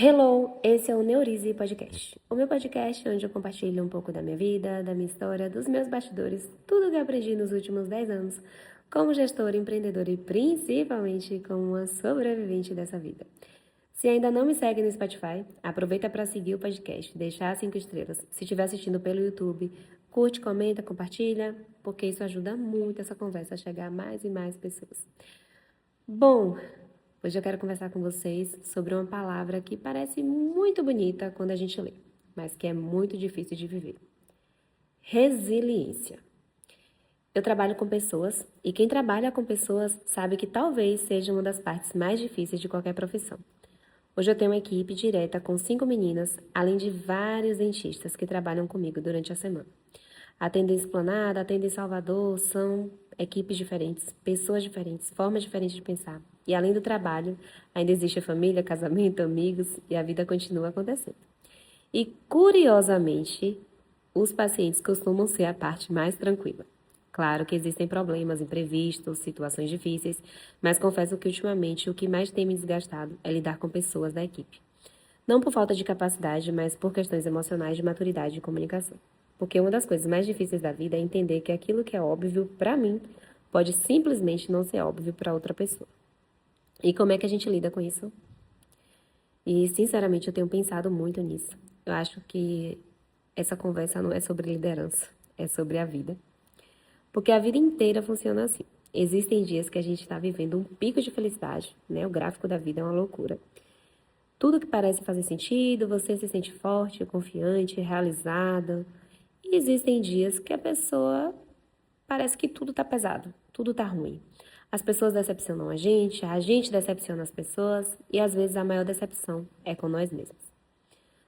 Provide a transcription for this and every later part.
Hello, esse é o Neurize Podcast. O meu podcast onde eu compartilho um pouco da minha vida, da minha história, dos meus bastidores, tudo que eu aprendi nos últimos 10 anos como gestora, empreendedora e principalmente como uma sobrevivente dessa vida. Se ainda não me segue no Spotify, aproveita para seguir o podcast, deixar 5 estrelas. Se estiver assistindo pelo YouTube, curte, comenta, compartilha, porque isso ajuda muito essa conversa a chegar a mais e mais pessoas. Bom, hoje eu quero conversar com vocês sobre uma palavra que parece muito bonita quando a gente lê, mas que é muito difícil de viver. Resiliência. Eu trabalho com pessoas e quem trabalha com pessoas sabe que talvez seja uma das partes mais difíceis de qualquer profissão. Hoje eu tenho uma equipe direta com 5 meninas, além de vários dentistas que trabalham comigo durante a semana. Atendo em Esplanada, atendo em Salvador, são equipes diferentes, pessoas diferentes, formas diferentes de pensar. E além do trabalho, ainda existe a família, casamento, amigos e a vida continua acontecendo. E curiosamente, os pacientes costumam ser a parte mais tranquila. Claro que existem problemas, imprevistos, situações difíceis, mas confesso que ultimamente o que mais tem me desgastado é lidar com pessoas da equipe. Não por falta de capacidade, mas por questões emocionais de maturidade e comunicação. Porque uma das coisas mais difíceis da vida é entender que aquilo que é óbvio para mim pode simplesmente não ser óbvio para outra pessoa. E como é que a gente lida com isso? E, sinceramente, eu tenho pensado muito nisso. Eu acho que essa conversa não é sobre liderança, é sobre a vida. Porque a vida inteira funciona assim. Existem dias que a gente está vivendo um pico de felicidade, né? O gráfico da vida é uma loucura. Tudo que parece fazer sentido, você se sente forte, confiante, realizada. E existem dias que a pessoa parece que tudo tá pesado, tudo tá ruim. As pessoas decepcionam a gente decepciona as pessoas e às vezes a maior decepção é com nós mesmos.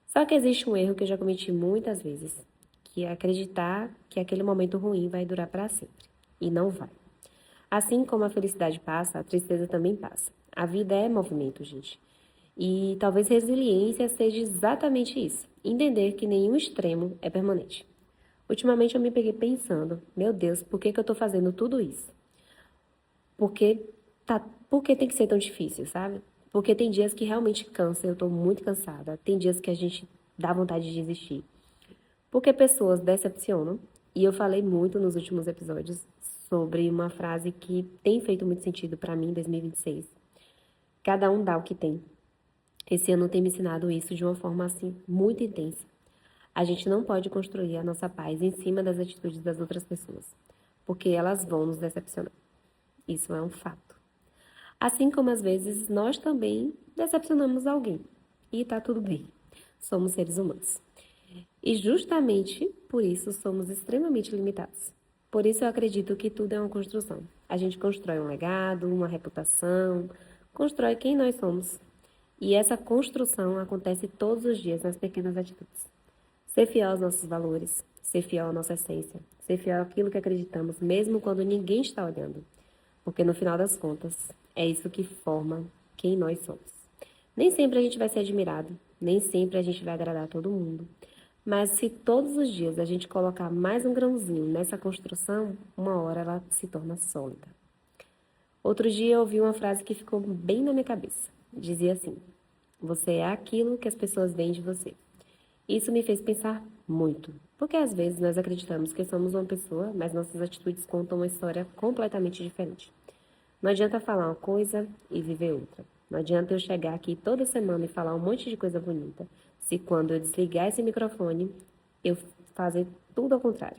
Só que existe um erro que eu já cometi muitas vezes, que é acreditar que aquele momento ruim vai durar para sempre. E não vai. Assim como a felicidade passa, a tristeza também passa. A vida é movimento, gente. E talvez resiliência seja exatamente isso. Entender que nenhum extremo é permanente. Ultimamente eu me peguei pensando, meu Deus, por que eu tô fazendo tudo isso? Porque por que tem que ser tão difícil, sabe? Porque tem dias que realmente cansa, eu tô muito cansada. Tem dias que a gente dá vontade de desistir. Porque pessoas decepcionam. E eu falei muito nos últimos episódios sobre uma frase que tem feito muito sentido pra mim em 2026. Cada um dá o que tem. Esse ano tem me ensinado isso de uma forma assim muito intensa. A gente não pode construir a nossa paz em cima das atitudes das outras pessoas, porque elas vão nos decepcionar. Isso é um fato. Assim como às vezes nós também decepcionamos alguém. E tá tudo bem. Somos seres humanos. E justamente por isso somos extremamente limitados. Por isso eu acredito que tudo é uma construção. A gente constrói um legado, uma reputação, constrói quem nós somos. E essa construção acontece todos os dias nas pequenas atitudes. Ser fiel aos nossos valores, ser fiel à nossa essência, ser fiel àquilo que acreditamos, mesmo quando ninguém está olhando. Porque no final das contas, é isso que forma quem nós somos. Nem sempre a gente vai ser admirado, nem sempre a gente vai agradar a todo mundo. Mas se todos os dias a gente colocar mais um grãozinho nessa construção, uma hora ela se torna sólida. Outro dia eu ouvi uma frase que ficou bem na minha cabeça. Dizia assim: você é aquilo que as pessoas veem de você. Isso me fez pensar muito, porque às vezes nós acreditamos que somos uma pessoa, mas nossas atitudes contam uma história completamente diferente. Não adianta falar uma coisa e viver outra. Não adianta eu chegar aqui toda semana e falar um monte de coisa bonita, se quando eu desligar esse microfone, eu fazer tudo ao contrário.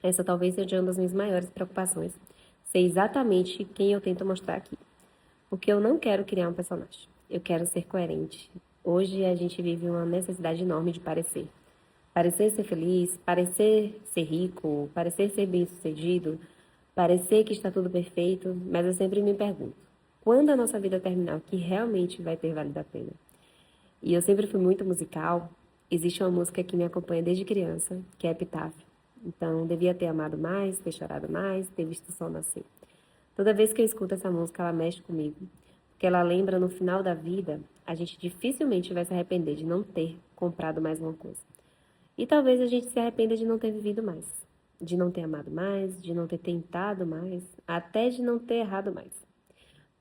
Essa talvez seja uma das minhas maiores preocupações, ser exatamente quem eu tento mostrar aqui. Porque eu não quero criar um personagem. Eu quero ser coerente. Hoje a gente vive uma necessidade enorme de parecer. Parecer ser feliz, parecer ser rico, parecer ser bem-sucedido, parecer que está tudo perfeito, mas eu sempre me pergunto, quando a nossa vida terminar, o que realmente vai ter valido a pena? E eu sempre fui muito musical. Existe uma música que me acompanha desde criança, que é Epitáfio. Então, devia ter amado mais, ter chorado mais, ter visto o sol nascer. Toda vez que eu escuto essa música, ela mexe comigo, porque ela lembra no final da vida, a gente dificilmente vai se arrepender de não ter comprado mais uma coisa. E talvez a gente se arrependa de não ter vivido mais, de não ter amado mais, de não ter tentado mais, até de não ter errado mais.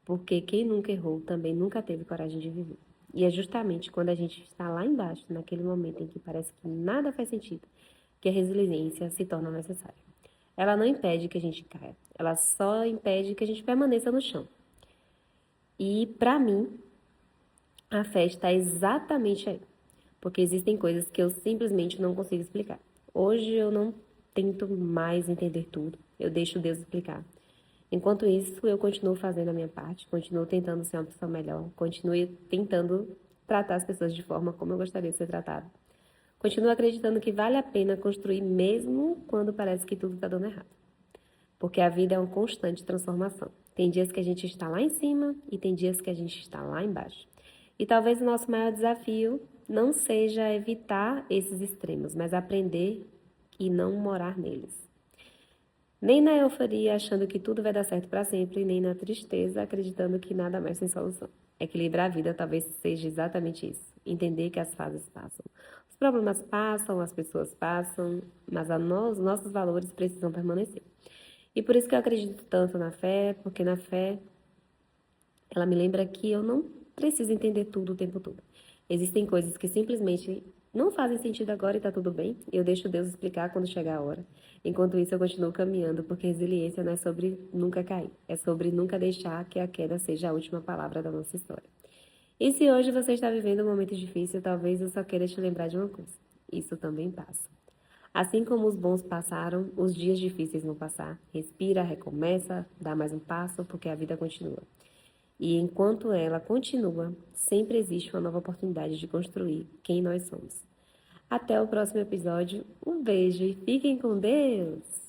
Porque quem nunca errou também nunca teve coragem de viver. E é justamente quando a gente está lá embaixo, naquele momento em que parece que nada faz sentido, que a resiliência se torna necessária. Ela não impede que a gente caia, ela só impede que a gente permaneça no chão. E, para mim, a fé está exatamente aí, porque existem coisas que eu simplesmente não consigo explicar. Hoje eu não tento mais entender tudo, eu deixo Deus explicar. Enquanto isso, eu continuo fazendo a minha parte, continuo tentando ser uma pessoa melhor, continuo tentando tratar as pessoas de forma como eu gostaria de ser tratada. Continuo acreditando que vale a pena construir mesmo quando parece que tudo está dando errado. Porque a vida é uma constante transformação. Tem dias que a gente está lá em cima e tem dias que a gente está lá embaixo. E talvez o nosso maior desafio não seja evitar esses extremos, mas aprender e não morar neles. Nem na euforia achando que tudo vai dar certo para sempre, nem na tristeza acreditando que nada mais tem solução. Equilibrar a vida talvez seja exatamente isso. Entender que as fases passam. Os problemas passam, as pessoas passam, mas os nossos valores precisam permanecer. E por isso que eu acredito tanto na fé, porque na fé ela me lembra que eu não preciso entender tudo o tempo todo. Existem coisas que simplesmente não fazem sentido agora e tá tudo bem. Eu deixo Deus explicar quando chegar a hora. Enquanto isso, eu continuo caminhando, porque resiliência não é sobre nunca cair, é sobre nunca deixar que a queda seja a última palavra da nossa história. E se hoje você está vivendo um momento difícil, talvez eu só queira te lembrar de uma coisa: isso também passa. Assim como os bons passaram, os dias difíceis vão passar. Respira, recomeça, dá mais um passo, porque a vida continua. E enquanto ela continua, sempre existe uma nova oportunidade de construir quem nós somos. Até o próximo episódio. Um beijo e fiquem com Deus!